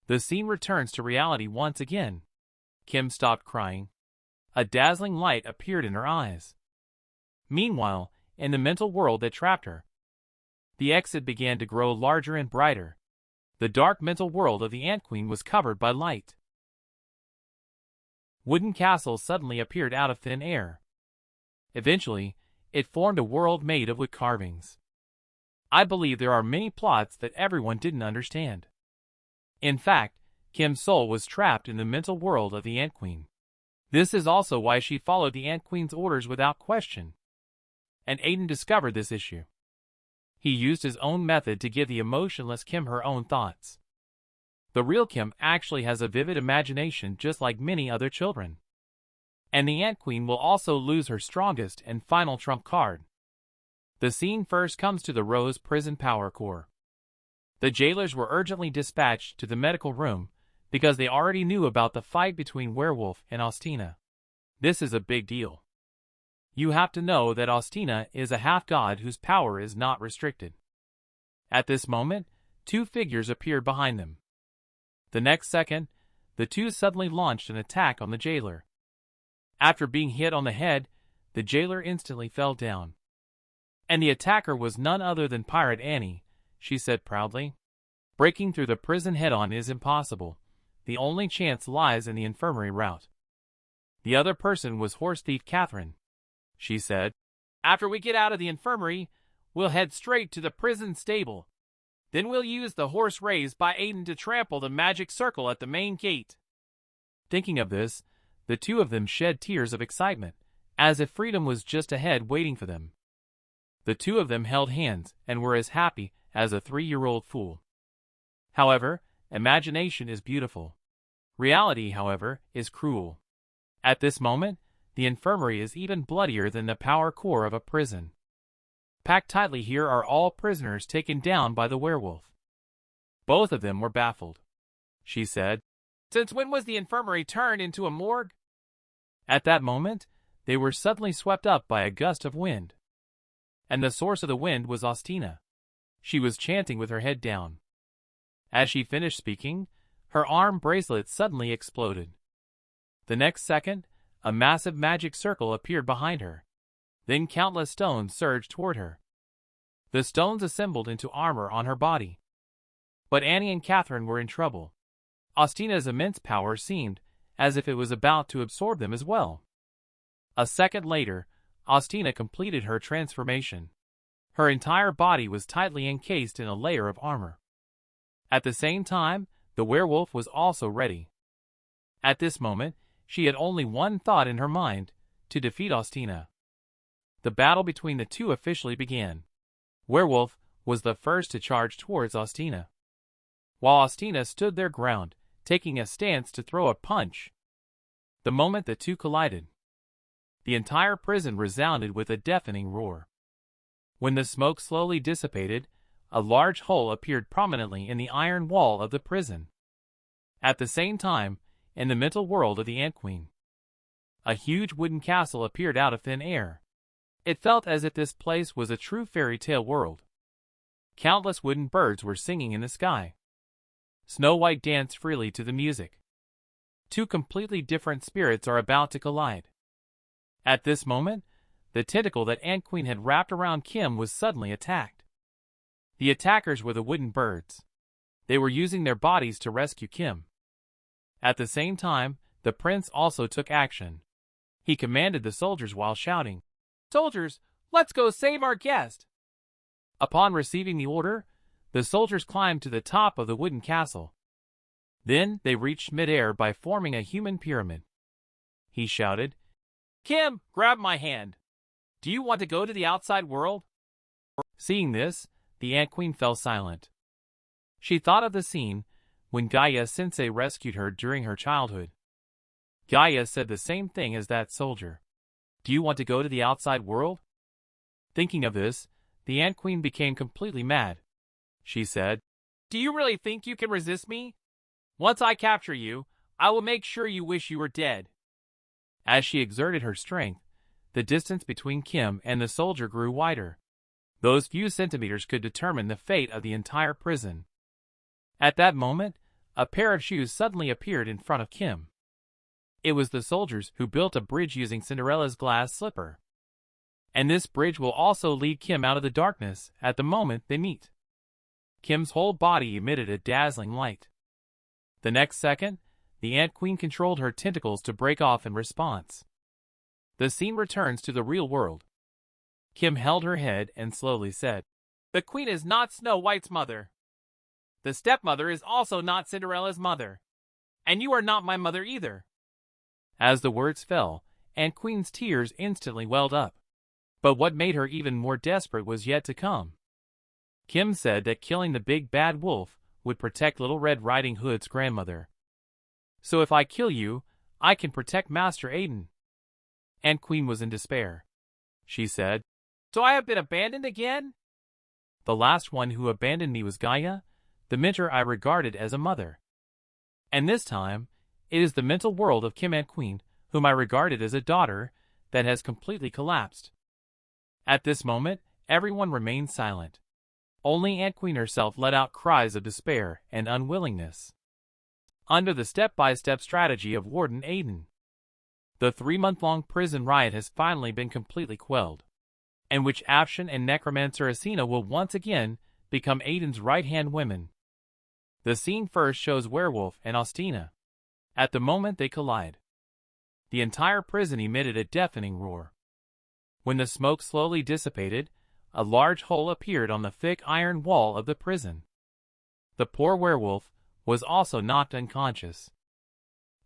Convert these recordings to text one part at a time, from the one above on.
The scene returns to reality once again. Kim stopped crying. A dazzling light appeared in her eyes. Meanwhile, in the mental world that trapped her, the exit began to grow larger and brighter. The dark mental world of the Ant Queen was covered by light. Wooden castles suddenly appeared out of thin air. Eventually, it formed a world made of wood carvings. I believe there are many plots that everyone didn't understand. In fact, Kim's soul was trapped in the mental world of the Ant Queen. This is also why she followed the Ant Queen's orders without question. And Aiden discovered this issue. He used his own method to give the emotionless Kim her own thoughts. The real Kim actually has a vivid imagination just like many other children. And the Ant Queen will also lose her strongest and final trump card. The scene first comes to the Rose Prison Power Core. The jailers were urgently dispatched to the medical room because they already knew about the fight between Werewolf and Ostina. This is a big deal. You have to know that Ostina is a half-god whose power is not restricted. At this moment, two figures appeared behind them. The next second, the two suddenly launched an attack on the jailer. After being hit on the head, the jailer instantly fell down. And the attacker was none other than Pirate Annie, she said proudly. Breaking through the prison head-on is impossible. The only chance lies in the infirmary route. The other person was horse thief Catherine, she said. After we get out of the infirmary, we'll head straight to the prison stable. Then we'll use the horse raised by Aiden to trample the magic circle at the main gate. Thinking of this, the two of them shed tears of excitement, as if freedom was just ahead waiting for them. The two of them held hands and were as happy as a 3-year-old fool. However, imagination is beautiful. Reality, however, is cruel. At this moment, the infirmary is even bloodier than the power core of a prison. Packed tightly here are all prisoners taken down by the werewolf. Both of them were baffled. She said, "Since when was the infirmary turned into a morgue?" At that moment, they were suddenly swept up by a gust of wind. And the source of the wind was Ostina. She was chanting with her head down. As she finished speaking, her arm bracelet suddenly exploded. The next second, a massive magic circle appeared behind her. Then countless stones surged toward her. The stones assembled into armor on her body. But Annie and Catherine were in trouble. Ostina's immense power seemed as if it was about to absorb them as well. A second later, Ostina completed her transformation. Her entire body was tightly encased in a layer of armor. At the same time, the werewolf was also ready. At this moment, she had only one thought in her mind: to defeat Ostina. The battle between the two officially began. Werewolf was the first to charge towards Ostina, while Ostina stood their ground, taking a stance to throw a punch. The moment the two collided, the entire prison resounded with a deafening roar. When the smoke slowly dissipated, a large hole appeared prominently in the iron wall of the prison. At the same time, in the mental world of the Ant Queen, a huge wooden castle appeared out of thin air. It felt as if this place was a true fairy tale world. Countless wooden birds were singing in the sky. Snow White danced freely to the music. Two completely different spirits are about to collide. At this moment, the tentacle that Ant Queen had wrapped around Kim was suddenly attacked. The attackers were the wooden birds. They were using their bodies to rescue Kim. At the same time, the prince also took action. He commanded the soldiers while shouting, "Soldiers, let's go save our guest!" Upon receiving the order, the soldiers climbed to the top of the wooden castle. Then they reached mid-air by forming a human pyramid. He shouted, "Kim, grab my hand. Do you want to go to the outside world?" Seeing this, the Ant Queen fell silent. She thought of the scene when Gaia-sensei rescued her during her childhood. Gaia said the same thing as that soldier. "Do you want to go to the outside world?" Thinking of this, the Ant Queen became completely mad. She said, "Do you really think you can resist me? Once I capture you, I will make sure you wish you were dead." As she exerted her strength, the distance between Kim and the soldier grew wider. Those few centimeters could determine the fate of the entire prison. At that moment, a pair of shoes suddenly appeared in front of Kim. It was the soldiers who built a bridge using Cinderella's glass slipper. And this bridge will also lead Kim out of the darkness at the moment they meet. Kim's whole body emitted a dazzling light. The next second, the Ant Queen controlled her tentacles to break off in response. The scene returns to the real world. Kim held her head and slowly said, "The Queen is not Snow White's mother. The stepmother is also not Cinderella's mother. And you are not my mother either." As the words fell, Ant Queen's tears instantly welled up. But what made her even more desperate was yet to come. Kim said that killing the big bad wolf would protect Little Red Riding Hood's grandmother. "So if I kill you, I can protect Master Aiden." Ant Queen was in despair. She said, "So I have been abandoned again?" "The last one who abandoned me was Gaia, the mentor I regarded as a mother. And this time, it is the mental world of Kim Ant Queen, whom I regarded as a daughter, that has completely collapsed." At this moment, everyone remained silent. Only Ant Queen herself let out cries of despair and unwillingness. Under the step-by-step strategy of Warden Aiden, the 3-month-long prison riot has finally been completely quelled, in which Afshin and Necromancer Asina will once again become Aiden's right-hand women. The scene first shows Werewolf and Ostina. At the moment they collide, the entire prison emitted a deafening roar. When the smoke slowly dissipated, a large hole appeared on the thick iron wall of the prison. The poor werewolf was also knocked unconscious.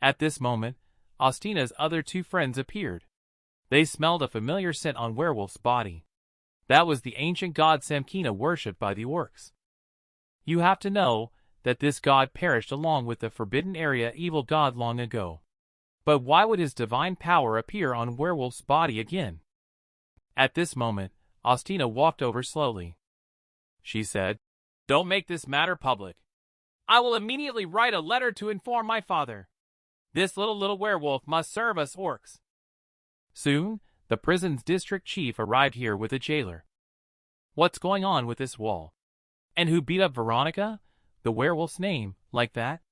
At this moment, Ostina's other 2 friends appeared. They smelled a familiar scent on Werewolf's body. That was the ancient god Samkina worshipped by the orcs. You have to know that this god perished along with the Forbidden Area evil god long ago. But why would his divine power appear on Werewolf's body again? At this moment, Ostina walked over slowly. She said, "Don't make this matter public. I will immediately write a letter to inform my father. This little werewolf must serve us orcs." Soon, the prison's district chief arrived here with a jailer. "What's going on with this wall? And who beat up Veronica, the werewolf's name, like that?"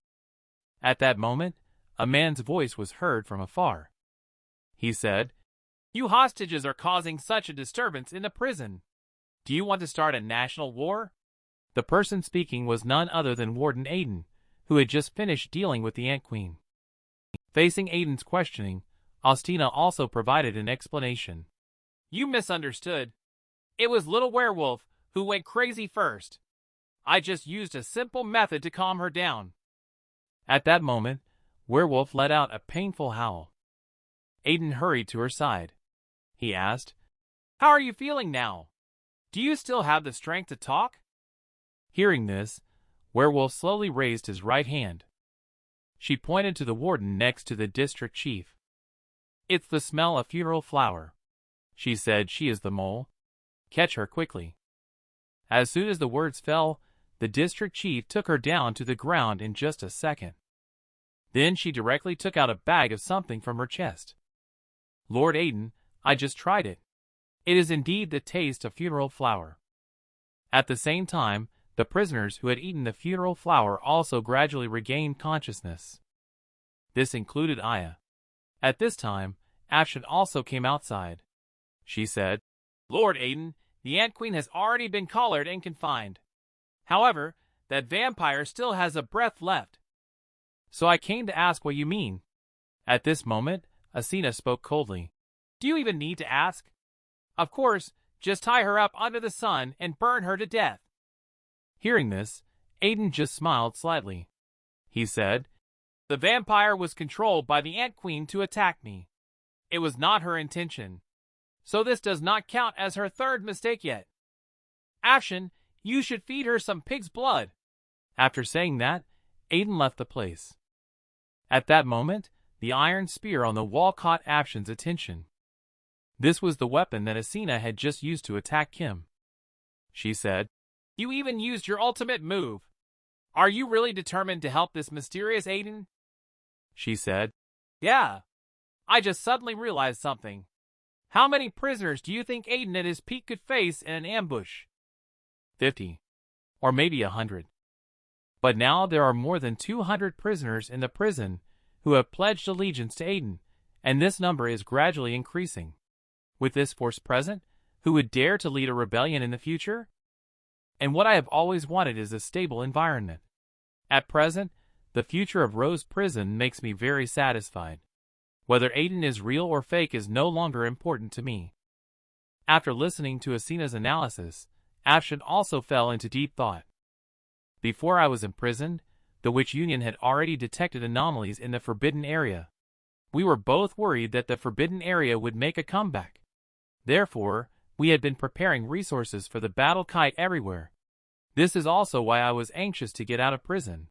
At that moment, a man's voice was heard from afar. He said, "You hostages are causing such a disturbance in the prison. Do you want to start a national war?" The person speaking was none other than Warden Aiden, who had just finished dealing with the Ant Queen. Facing Aiden's questioning, Ostina also provided an explanation. "You misunderstood. It was Little Werewolf who went crazy first. I just used a simple method to calm her down." At that moment, Werewolf let out a painful howl. Aiden hurried to her side. He asked, "How are you feeling now? Do you still have the strength to talk?" Hearing this, Werewolf slowly raised his right hand. She pointed to the warden next to the district chief. "It's the smell of funeral flower." She said, "She is the mole. Catch her quickly." As soon as the words fell, the district chief took her down to the ground in just a second. Then she directly took out a bag of something from her chest. "Lord Aiden, I just tried it. It is indeed the taste of funeral flower." At the same time, the prisoners who had eaten the funeral flower also gradually regained consciousness. This included Aya. At this time, Afshin also came outside. She said, "Lord Aiden, the Ant Queen has already been collared and confined. However, that vampire still has a breath left. So I came to ask what you mean." At this moment, Asina spoke coldly. "Do you even need to ask? Of course, just tie her up under the sun and burn her to death." Hearing this, Aiden just smiled slightly. He said, "The vampire was controlled by the Ant Queen to attack me. It was not her intention. So this does not count as her third mistake yet. Afshin, you should feed her some pig's blood." After saying that, Aiden left the place. At that moment, the iron spear on the wall caught Afshin's attention. This was the weapon that Asina had just used to attack Kim. She said, "You even used your ultimate move. Are you really determined to help this mysterious Aiden?" She said, "Yeah. I just suddenly realized something. How many prisoners do you think Aiden at his peak could face in an ambush?" 50. Or maybe 100. But now there are more than 200 prisoners in the prison who have pledged allegiance to Aiden, and this number is gradually increasing. With this force present, who would dare to lead a rebellion in the future? And what I have always wanted is a stable environment. At present, the future of Rose Prison makes me very satisfied. Whether Aiden is real or fake is no longer important to me. After listening to Asina's analysis, Afshin also fell into deep thought. Before I was imprisoned, the Witch Union had already detected anomalies in the Forbidden Area. We were both worried that the Forbidden Area would make a comeback. Therefore, we had been preparing resources for the battle kite everywhere. This is also why I was anxious to get out of prison.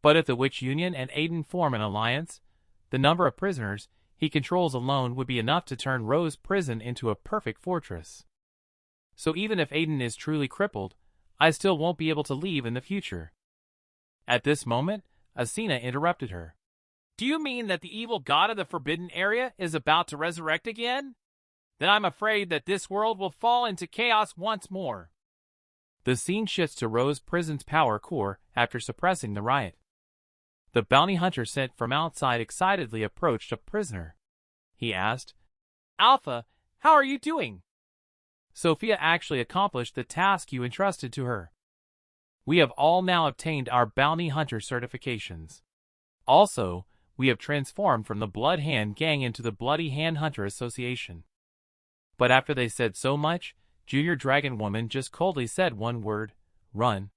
But if the Witch Union and Aiden form an alliance, the number of prisoners he controls alone would be enough to turn Rose Prison into a perfect fortress. So even if Aiden is truly crippled, I still won't be able to leave in the future. At this moment, Asina interrupted her. Do you mean that the evil god of the Forbidden Area is about to resurrect again? Then I'm afraid that this world will fall into chaos once more. The scene shifts to Rose Prison's power core after suppressing the riot. The bounty hunter sent from outside excitedly approached a prisoner. He asked, Alpha, how are you doing? Sophia actually accomplished the task you entrusted to her. We have all now obtained our bounty hunter certifications. Also, we have transformed from the Blood Hand Gang into the Bloody Hand Hunter Association. But after they said so much, Junior Dragon Woman just coldly said one word, run.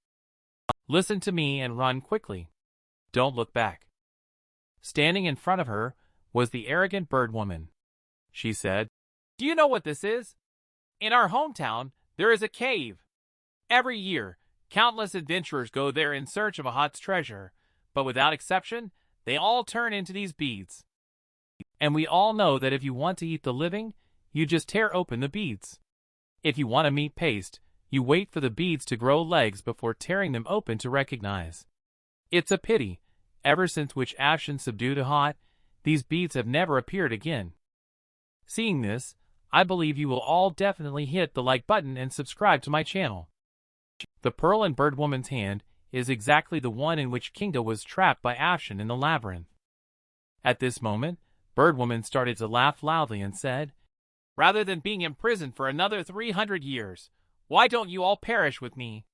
Listen to me and run quickly. Don't look back. Standing in front of her was the arrogant bird woman. She said, Do you know what this is? In our hometown, there is a cave. Every year, countless adventurers go there in search of a hot treasure, but without exception, they all turn into these beads. And we all know that if you want to eat the living, you just tear open the beads. If you want a meat paste, you wait for the beads to grow legs before tearing them open to recognize. It's a pity, ever since Witch Afshin subdued Ahat, these beads have never appeared again. Seeing this, I believe you will all definitely hit the like button and subscribe to my channel. The pearl in Bird Woman's hand is exactly the one in which Kinga was trapped by Afshin in the labyrinth. At this moment, Bird Woman started to laugh loudly and said, Rather than being imprisoned for another 300 years, why don't you all perish with me?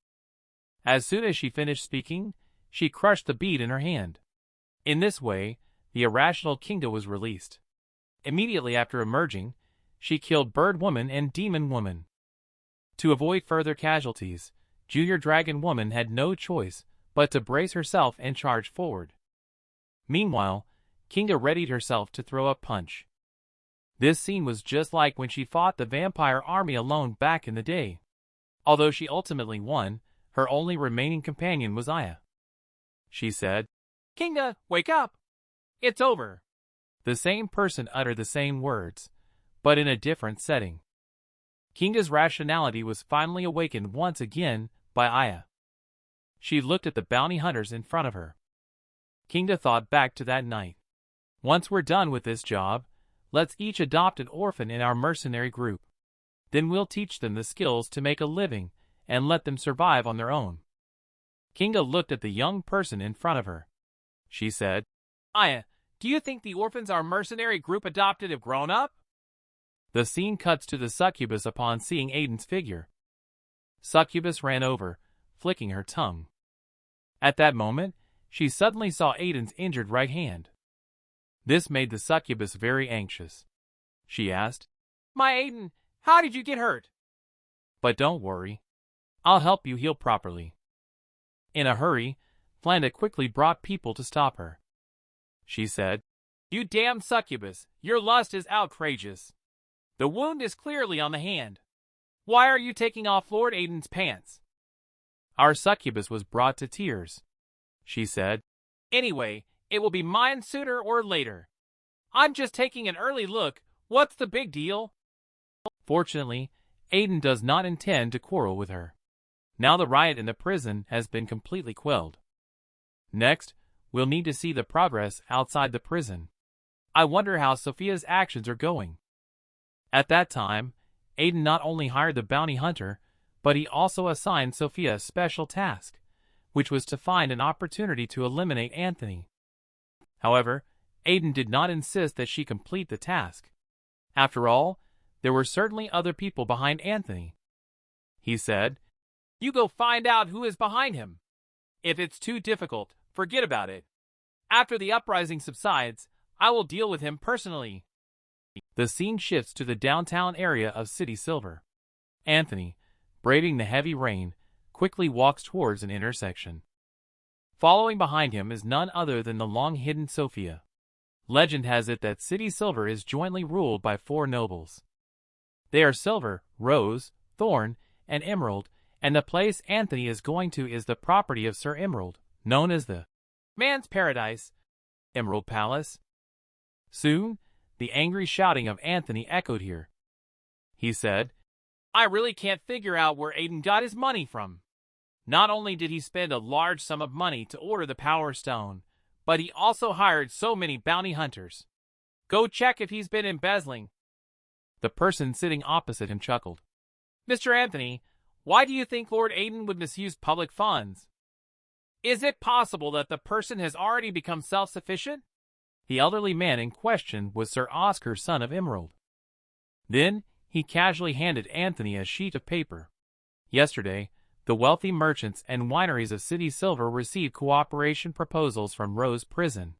As soon as she finished speaking, she crushed the bead in her hand. In this way, the irrational Kinga was released. Immediately after emerging, she killed Bird Woman and Demon Woman. To avoid further casualties, Junior Dragon Woman had no choice but to brace herself and charge forward. Meanwhile, Kinga readied herself to throw a punch. This scene was just like when she fought the vampire army alone back in the day. Although she ultimately won, her only remaining companion was Aya. She said, Kinga, wake up! It's over. The same person uttered the same words, but in a different setting. Kinga's rationality was finally awakened once again by Aya. She looked at the bounty hunters in front of her. Kinga thought back to that night. Once we're done with this job, let's each adopt an orphan in our mercenary group. Then we'll teach them the skills to make a living and let them survive on their own. Kinga looked at the young person in front of her. She said, Aya, do you think the orphans our mercenary group adopted have grown up? The scene cuts to the succubus upon seeing Aiden's figure. Succubus ran over, flicking her tongue. At that moment, she suddenly saw Aiden's injured right hand. This made the succubus very anxious. She asked, My Aiden, how did you get hurt? But don't worry. I'll help you heal properly. In a hurry, Flanda quickly brought people to stop her. She said, You damn succubus, your lust is outrageous. The wound is clearly on the hand. Why are you taking off Lord Aiden's pants? Our succubus was brought to tears. She said, Anyway, it will be mine sooner or later. I'm just taking an early look. What's the big deal? Fortunately, Aiden does not intend to quarrel with her. Now the riot in the prison has been completely quelled. Next, we'll need to see the progress outside the prison. I wonder how Sophia's actions are going. At that time, Aiden not only hired the bounty hunter, but he also assigned Sophia a special task, which was to find an opportunity to eliminate Anthony. However, Aiden did not insist that she complete the task. After all, there were certainly other people behind Anthony. He said, "You go find out who is behind him. If it's too difficult, forget about it. After the uprising subsides, I will deal with him personally." The scene shifts to the downtown area of City Silver. Anthony, braving the heavy rain, quickly walks towards an intersection. Following behind him is none other than the long-hidden Sophia. Legend has it that City Silver is jointly ruled by 4 nobles. They are Silver, Rose, Thorn, and Emerald, and the place Anthony is going to is the property of Sir Emerald, known as the Man's Paradise, Emerald Palace. Soon, the angry shouting of Anthony echoed here. He said, "I really can't figure out where Aiden got his money from. Not only did he spend a large sum of money to order the Power Stone, but he also hired so many bounty hunters. Go check if he's been embezzling." The person sitting opposite him chuckled. "Mr. Anthony, why do you think Lord Aiden would misuse public funds? Is it possible that the person has already become self-sufficient?" The elderly man in question was Sir Oscar, son of Emerald. Then he casually handed Anthony a sheet of paper. Yesterday, the wealthy merchants and wineries of City Silver received cooperation proposals from Rose Prison.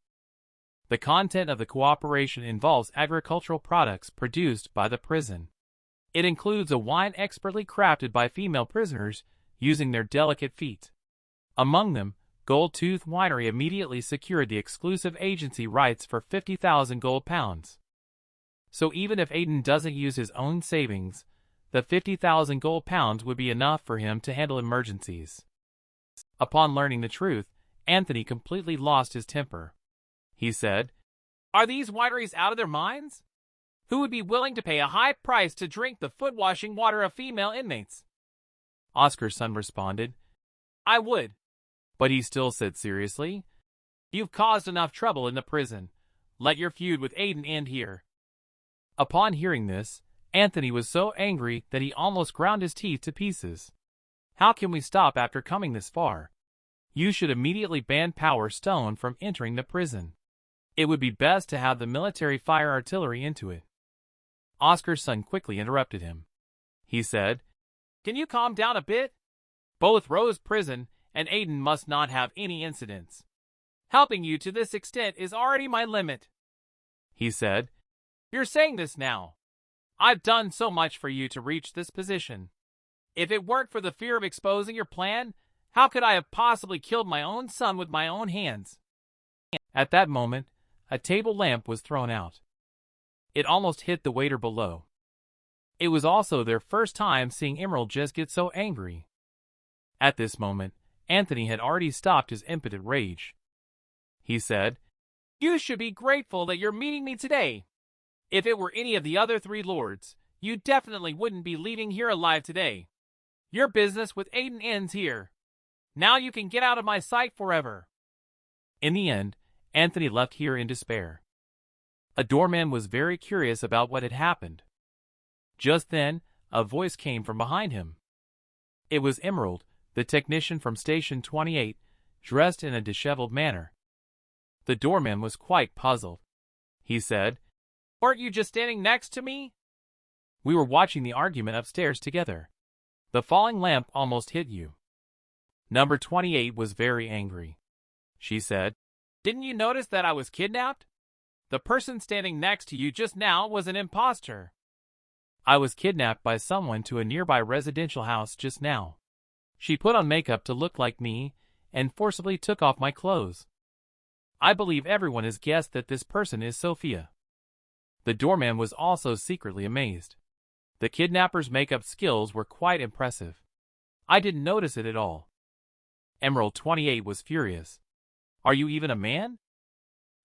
The content of the cooperation involves agricultural products produced by the prison. It includes a wine expertly crafted by female prisoners using their delicate feet. Among them, Gold Tooth Winery immediately secured the exclusive agency rights for 50,000 gold pounds. So even if Aiden doesn't use his own savings, the 50,000 gold pounds would be enough for him to handle emergencies. Upon learning the truth, Anthony completely lost his temper. He said, "Are these wineries out of their minds? Who would be willing to pay a high price to drink the foot-washing water of female inmates?" Oscar's son responded, "I would." But he still said seriously, "You've caused enough trouble in the prison. Let your feud with Aiden end here." Upon hearing this, Anthony was so angry that he almost ground his teeth to pieces. "How can we stop after coming this far? You should immediately ban Power Stone from entering the prison. It would be best to have the military fire artillery into it." Oscar's son quickly interrupted him. He said, "Can you calm down a bit? Both Rose Prison and Aiden must not have any incidents. Helping you to this extent is already my limit." He said, "You're saying this now. I've done so much for you to reach this position. If it weren't for the fear of exposing your plan, how could I have possibly killed my own son with my own hands?" At that moment, a table lamp was thrown out. It almost hit the waiter below. It was also their first time seeing Emerald just get so angry. At this moment, Anthony had already stopped his impotent rage. He said, "You should be grateful that you're meeting me today. If it were any of the other 3 lords, you definitely wouldn't be leaving here alive today. Your business with Aiden ends here. Now you can get out of my sight forever." In the end, Anthony left here in despair. A doorman was very curious about what had happened. Just then, a voice came from behind him. It was Emerald, the technician from Station 28, dressed in a disheveled manner. The doorman was quite puzzled. He said, "Weren't you just standing next to me?" "We were watching the argument upstairs together. The falling lamp almost hit you." Number 28 was very angry. She said, "Didn't you notice that I was kidnapped? The person standing next to you just now was an imposter." "I was kidnapped by someone to a nearby residential house just now. She put on makeup to look like me and forcibly took off my clothes. I believe everyone has guessed that this person is Sophia." The doorman was also secretly amazed. The kidnapper's makeup skills were quite impressive. "I didn't notice it at all." Emerald 28 was furious. "Are you even a man?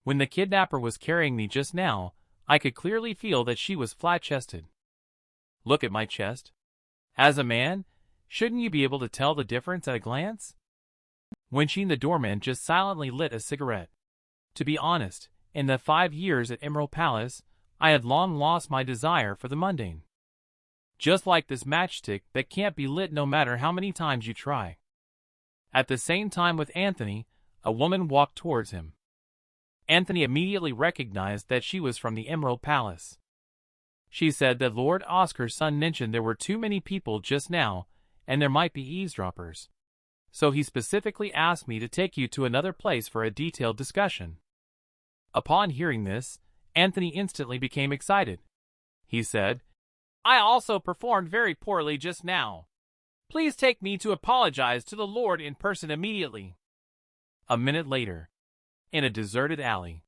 When the kidnapper was carrying me just now, I could clearly feel that she was flat-chested. Look at my chest. As a man, shouldn't you be able to tell the difference at a glance?" Wenqin the doorman just silently lit a cigarette. To be honest, in the 5 years at Emerald Palace, I had long lost my desire for the mundane. Just like this matchstick that can't be lit no matter how many times you try. At the same time with Anthony, a woman walked towards him. Anthony immediately recognized that she was from the Emerald Palace. She said that Lord Oscar's son mentioned there were too many people just now, and there might be eavesdroppers. So he specifically asked me to take you to another place for a detailed discussion. Upon hearing this, Anthony instantly became excited. He said, "I also performed very poorly just now. Please take me to apologize to the Lord in person immediately." A minute later, in a deserted alley,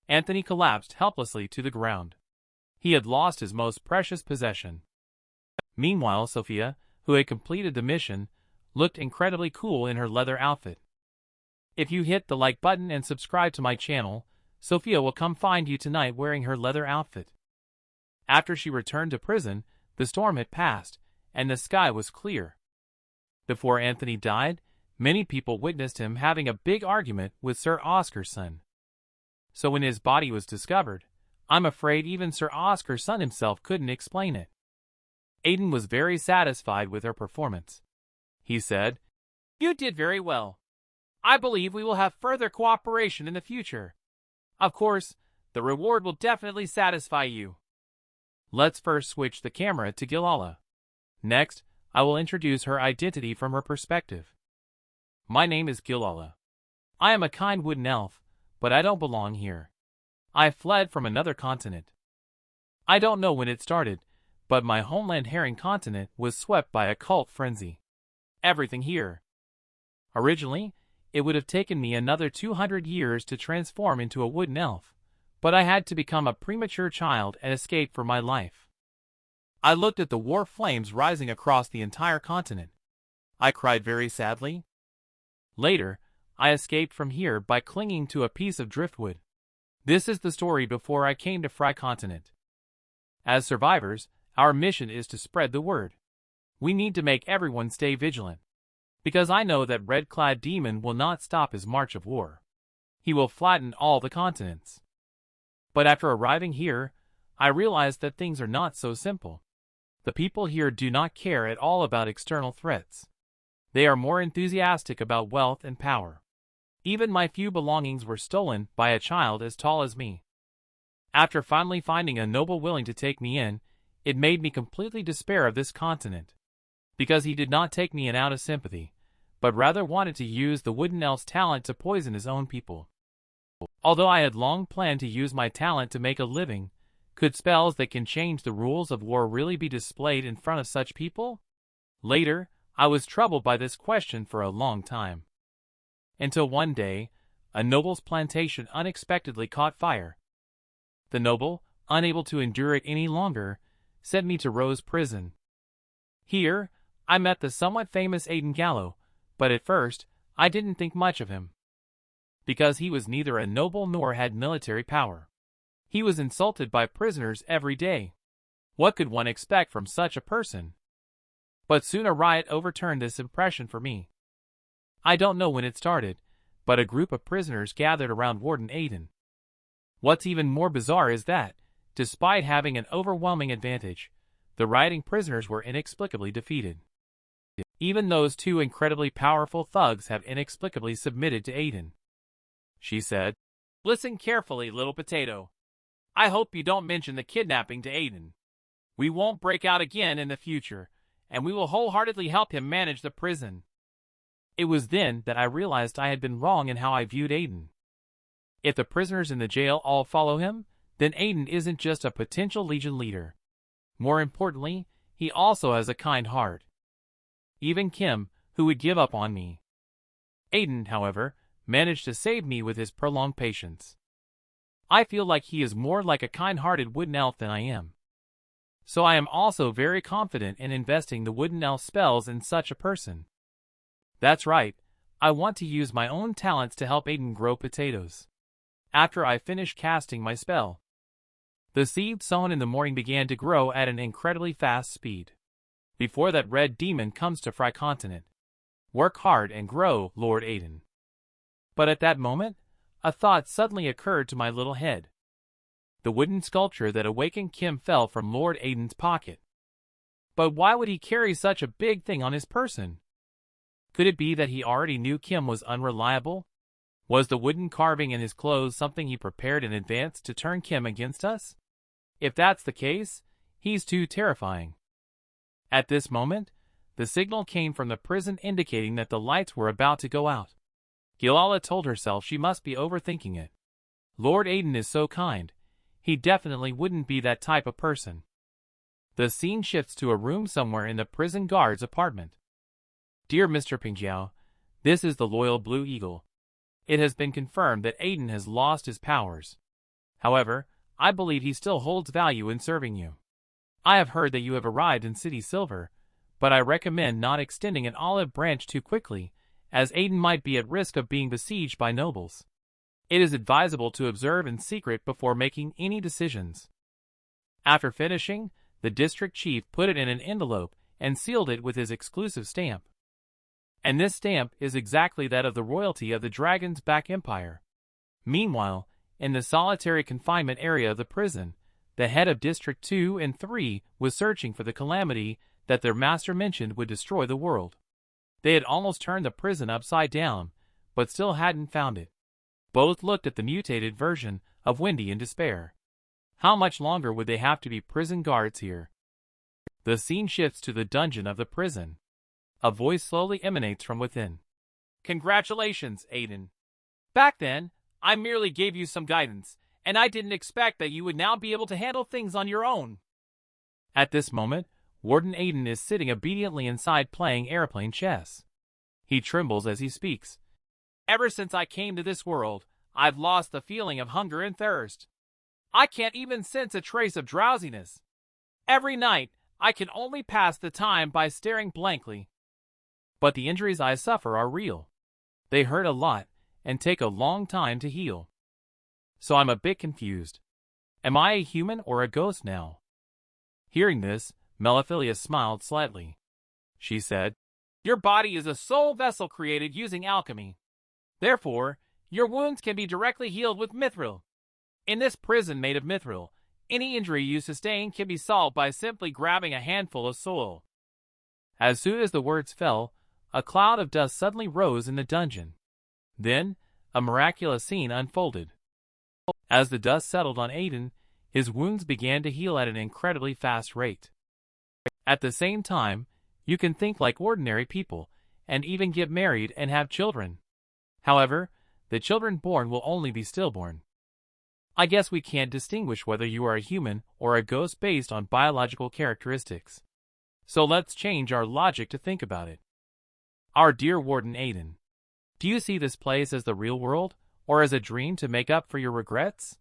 Anthony collapsed helplessly to the ground. He had lost his most precious possession. Meanwhile, Sophia, who had completed the mission, looked incredibly cool in her leather outfit. If you hit the like button and subscribe to my channel, Sophia will come find you tonight wearing her leather outfit. After she returned to prison, the storm had passed, and the sky was clear. Before Anthony died, many people witnessed him having a big argument with Sir Oscar's son. So when his body was discovered, I'm afraid even Sir Oscar's son himself couldn't explain it. Aiden was very satisfied with her performance. He said, "You did very well. I believe we will have further cooperation in the future. Of course, the reward will definitely satisfy you." Let's first switch the camera to Gilala. Next, I will introduce her identity from her perspective. My name is Gilala. I am a kind wooden elf, but I don't belong here. I fled from another continent. I don't know when it started, but my homeland Herring continent was swept by a cult frenzy. Everything here. Originally, it would have taken me another 200 years to transform into a wooden elf, but I had to become a premature child and escape for my life. I looked at the war flames rising across the entire continent. I cried very sadly. Later, I escaped from here by clinging to a piece of driftwood. This is the story before I came to Fry Continent. As survivors, our mission is to spread the word. We need to make everyone stay vigilant. Because I know that red-clad demon will not stop his march of war. He will flatten all the continents. But after arriving here, I realized that things are not so simple. The people here do not care at all about external threats. They are more enthusiastic about wealth and power. Even my few belongings were stolen by a child as tall as me. After finally finding a noble willing to take me in, it made me completely despair of this continent. Because he did not take me in out of sympathy, but rather wanted to use the wooden elf's talent to poison his own people. Although I had long planned to use my talent to make a living, could spells that can change the rules of war really be displayed in front of such people? Later, I was troubled by this question for a long time. Until one day, a noble's plantation unexpectedly caught fire. The noble, unable to endure it any longer, sent me to Rose Prison. Here, I met the somewhat famous Aiden Gallo, but at first, I didn't think much of him. Because he was neither a noble nor had military power. He was insulted by prisoners every day. What could one expect from such a person? But soon a riot overturned this impression for me. I don't know when it started, but a group of prisoners gathered around Warden Aiden. What's even more bizarre is that, despite having an overwhelming advantage, the rioting prisoners were inexplicably defeated. Even those two incredibly powerful thugs have inexplicably submitted to Aiden. She said, "Listen carefully, little potato. I hope you don't mention the kidnapping to Aiden. We won't break out again in the future, and we will wholeheartedly help him manage the prison." It was then that I realized I had been wrong in how I viewed Aiden. If the prisoners in the jail all follow him, then Aiden isn't just a potential Legion leader. More importantly, he also has a kind heart. Even Kim, who would give up on me. Aiden, however, managed to save me with his prolonged patience. I feel like he is more like a kind-hearted wooden elf than I am. So I am also very confident in investing the wooden elf spells in such a person. That's right, I want to use my own talents to help Aiden grow potatoes. After I finished casting my spell, the seed sown in the morning began to grow at an incredibly fast speed. Before that red demon comes to Fry Continent. Work hard and grow, Lord Aiden. But at that moment, a thought suddenly occurred to my little head. The wooden sculpture that awakened Kim fell from Lord Aiden's pocket. But why would he carry such a big thing on his person? Could it be that he already knew Kim was unreliable? Was the wooden carving in his clothes something he prepared in advance to turn Kim against us? If that's the case, he's too terrifying. At this moment, the signal came from the prison indicating that the lights were about to go out. Gilala told herself she must be overthinking it. Lord Aiden is so kind. He definitely wouldn't be that type of person. The scene shifts to a room somewhere in the prison guard's apartment. Dear Mr. Pingjiao, this is the loyal Blue Eagle. It has been confirmed that Aiden has lost his powers. However, I believe he still holds value in serving you. I have heard that you have arrived in City Silver, but I recommend not extending an olive branch too quickly, as Aiden might be at risk of being besieged by nobles. It is advisable to observe in secret before making any decisions. After finishing, the district chief put it in an envelope and sealed it with his exclusive stamp. And this stamp is exactly that of the royalty of the Dragon's Back Empire. Meanwhile, in the solitary confinement area of the prison, the head of District 2 and 3 was searching for the calamity that their master mentioned would destroy the world. They had almost turned the prison upside down, but still hadn't found it. Both looked at the mutated version of Wendy in despair. How much longer would they have to be prison guards here? The scene shifts to the dungeon of the prison. A voice slowly emanates from within. Congratulations, Aiden. Back then, I merely gave you some guidance, and I didn't expect that you would now be able to handle things on your own. At this moment, Warden Aiden is sitting obediently inside playing airplane chess. He trembles as he speaks. Ever since I came to this world, I've lost the feeling of hunger and thirst. I can't even sense a trace of drowsiness. Every night, I can only pass the time by staring blankly. But the injuries I suffer are real. They hurt a lot and take a long time to heal. So I'm a bit confused. Am I a human or a ghost now? Hearing this, Meliphilia smiled slightly. She said, Your body is a soul vessel created using alchemy. Therefore, your wounds can be directly healed with mithril. In this prison made of mithril, any injury you sustain can be solved by simply grabbing a handful of soil. As soon as the words fell, a cloud of dust suddenly rose in the dungeon. Then, a miraculous scene unfolded. As the dust settled on Aiden, his wounds began to heal at an incredibly fast rate. At the same time, you can think like ordinary people, and even get married and have children. However, the children born will only be stillborn. I guess we can't distinguish whether you are a human or a ghost based on biological characteristics. So let's change our logic to think about it. Our dear Warden Aiden, do you see this place as the real world, or as a dream to make up for your regrets?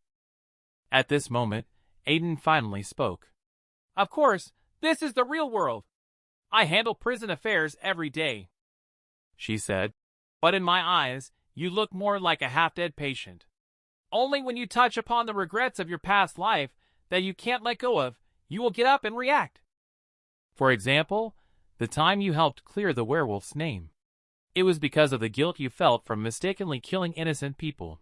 At this moment, Aiden finally spoke. Of course, this is the real world. I handle prison affairs every day, she said. But in my eyes, you look more like a half-dead patient. Only when you touch upon the regrets of your past life that you can't let go of, you will get up and react. For example, the time you helped clear the werewolf's name. It was because of the guilt you felt from mistakenly killing innocent people.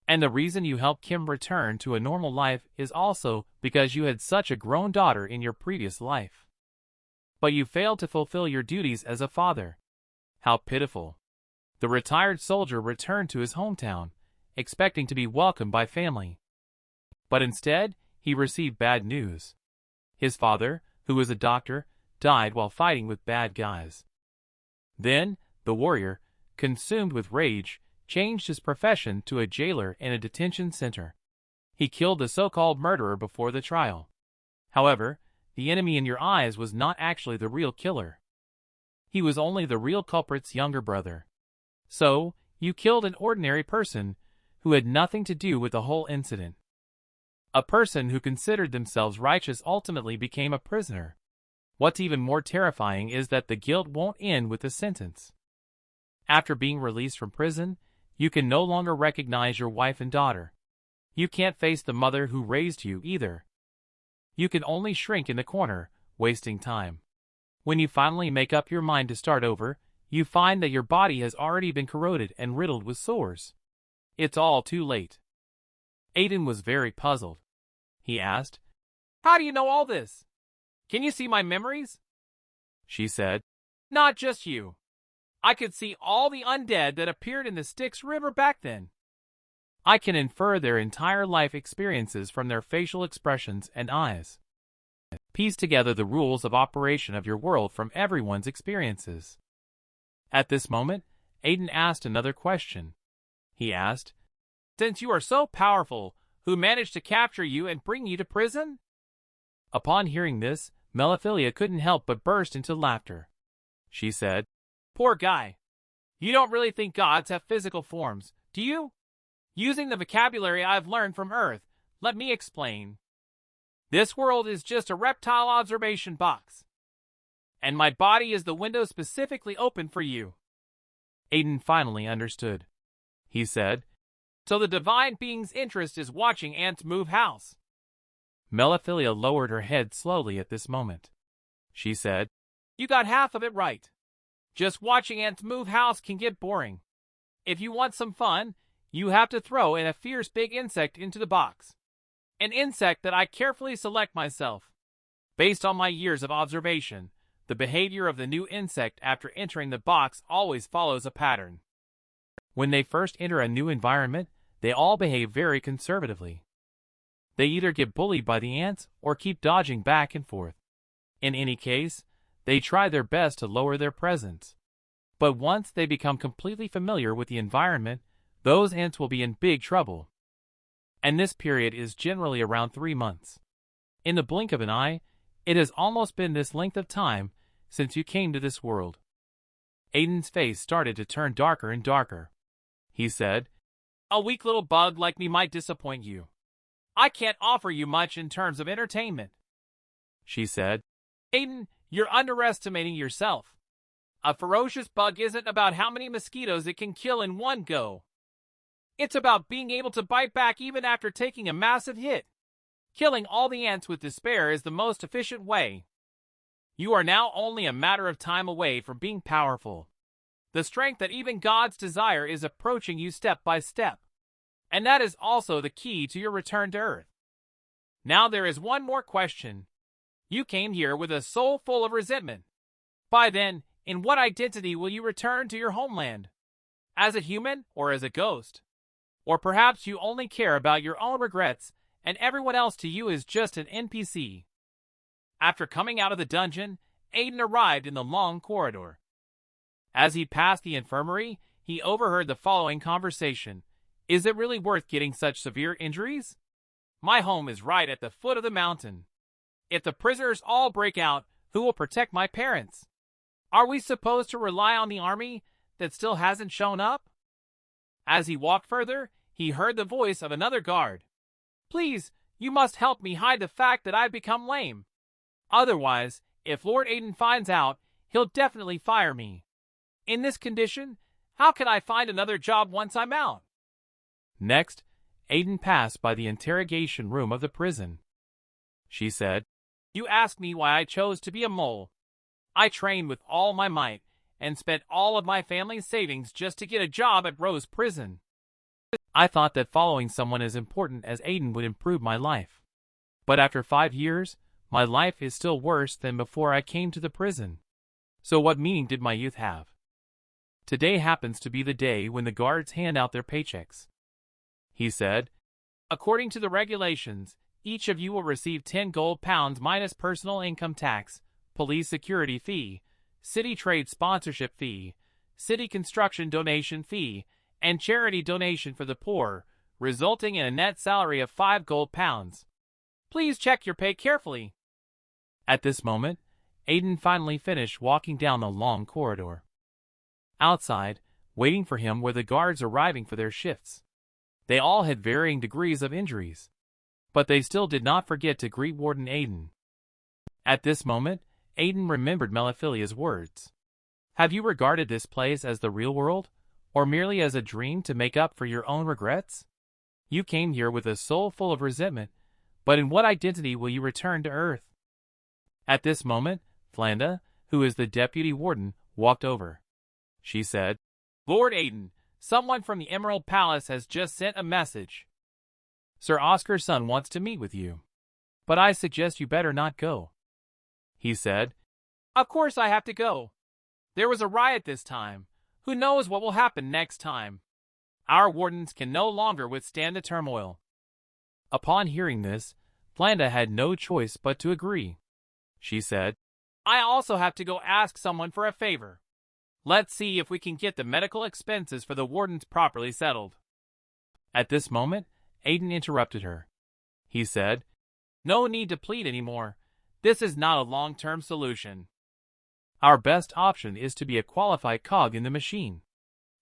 And the reason you helped Kim return to a normal life is also because you had such a grown daughter in your previous life. But you failed to fulfill your duties as a father. How pitiful. The retired soldier returned to his hometown, expecting to be welcomed by family. But instead, he received bad news. His father, who was a doctor, died while fighting with bad guys. Then, the warrior, consumed with rage, changed his profession to a jailer in a detention center. He killed the so-called murderer before the trial. However, the enemy in your eyes was not actually the real killer. He was only the real culprit's younger brother. So, you killed an ordinary person who had nothing to do with the whole incident. A person who considered themselves righteous ultimately became a prisoner. What's even more terrifying is that the guilt won't end with the sentence. After being released from prison, you can no longer recognize your wife and daughter. You can't face the mother who raised you either. You can only shrink in the corner, wasting time. When you finally make up your mind to start over, you find that your body has already been corroded and riddled with sores. It's all too late. Aiden was very puzzled. He asked, How do you know all this? Can you see my memories? She said, Not just you. I could see all the undead that appeared in the Styx River back then. I can infer their entire life experiences from their facial expressions and eyes. Piece together the rules of operation of your world from everyone's experiences. At this moment, Aiden asked another question. He asked, "Since you are so powerful, who managed to capture you and bring you to prison?" Upon hearing this, Meliphilia couldn't help but burst into laughter. She said, "Poor guy. You don't really think gods have physical forms, do you? Using the vocabulary I've learned from Earth, let me explain. This world is just a reptile observation box. And my body is the window specifically open for you." Aiden finally understood. He said, "So the divine being's interest is watching ants move house." Meliphilia lowered her head slowly at this moment. She said, "You got half of it right. Just watching ants move house can get boring. If you want some fun, you have to throw in a fierce big insect into the box. An insect that I carefully select myself. Based on my years of observation, the behavior of the new insect after entering the box always follows a pattern. When they first enter a new environment, they all behave very conservatively. They either get bullied by the ants or keep dodging back and forth. In any case, they try their best to lower their presence. But once they become completely familiar with the environment, those ants will be in big trouble. And this period is generally around 3 months. In the blink of an eye, it has almost been this length of time since you came to this world." Aiden's face started to turn darker and darker. He said, "A weak little bug like me might disappoint you. I can't offer you much in terms of entertainment." She said, "Aiden, you're underestimating yourself. A ferocious bug isn't about how many mosquitoes it can kill in one go. It's about being able to bite back even after taking a massive hit. Killing all the ants with despair is the most efficient way. You are now only a matter of time away from being powerful. The strength that even gods desire is approaching you step by step. And that is also the key to your return to Earth. Now there is one more question. You came here with a soul full of resentment. By then, in what identity will you return to your homeland? As a human or as a ghost? Or perhaps you only care about your own regrets and everyone else to you is just an NPC." After coming out of the dungeon, Aiden arrived in the long corridor. As he passed the infirmary, he overheard the following conversation. "Is it really worth getting such severe injuries? My home is right at the foot of the mountain. If the prisoners all break out, who will protect my parents? Are we supposed to rely on the army that still hasn't shown up?" As he walked further, he heard the voice of another guard. "Please, you must help me hide the fact that I've become lame. Otherwise, if Lord Aiden finds out, he'll definitely fire me. In this condition, how can I find another job once I'm out?" Next, Aiden passed by the interrogation room of the prison. She said, "You asked me why I chose to be a mole. I trained with all my might and spent all of my family's savings just to get a job at Rose Prison. I thought that following someone as important as Aiden would improve my life. But after 5 years, my life is still worse than before I came to the prison. So what meaning did my youth have? Today happens to be the day when the guards hand out their paychecks." He said, "According to the regulations, each of you will receive 10 gold pounds minus personal income tax, police security fee, city trade sponsorship fee, city construction donation fee, and charity donation for the poor, resulting in a net salary of 5 gold pounds. Please check your pay carefully." At this moment, Aiden finally finished walking down the long corridor. Outside, waiting for him were the guards arriving for their shifts. They all had varying degrees of injuries, but they still did not forget to greet Warden Aiden. At this moment, Aiden remembered Meliphilia's words. "Have you regarded this place as the real world, or merely as a dream to make up for your own regrets? You came here with a soul full of resentment, but in what identity will you return to Earth?" At this moment, Flanda, who is the deputy warden, walked over. She said, "Lord Aiden, someone from the Emerald Palace has just sent a message. Sir Oscar's son wants to meet with you, but I suggest you better not go." He said, "Of course I have to go. There was a riot this time. Who knows what will happen next time? Our wardens can no longer withstand the turmoil. Upon hearing this, Flanda had no choice but to agree. She said, I also have to go ask someone for a favor. Let's see if we can get the medical expenses for the wardens properly settled. At this moment, Aiden interrupted her. He said, No need to plead anymore. This is not a long-term solution. Our best option is to be a qualified cog in the machine.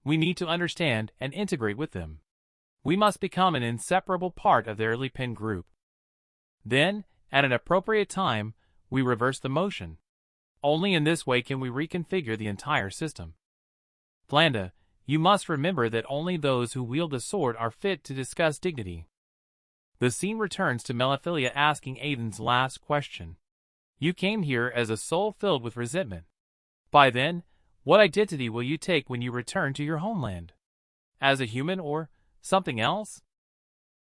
We need to understand and integrate with them. We must become an inseparable part of their Lipin group. Then, at an appropriate time, we reverse the motion. Only in this way can we reconfigure the entire system. Flanda, you must remember that only those who wield the sword are fit to discuss dignity. The scene returns to Meliphilia asking Aiden's last question. You came here as a soul filled with resentment. By then, what identity will you take when you return to your homeland? As a human or something else?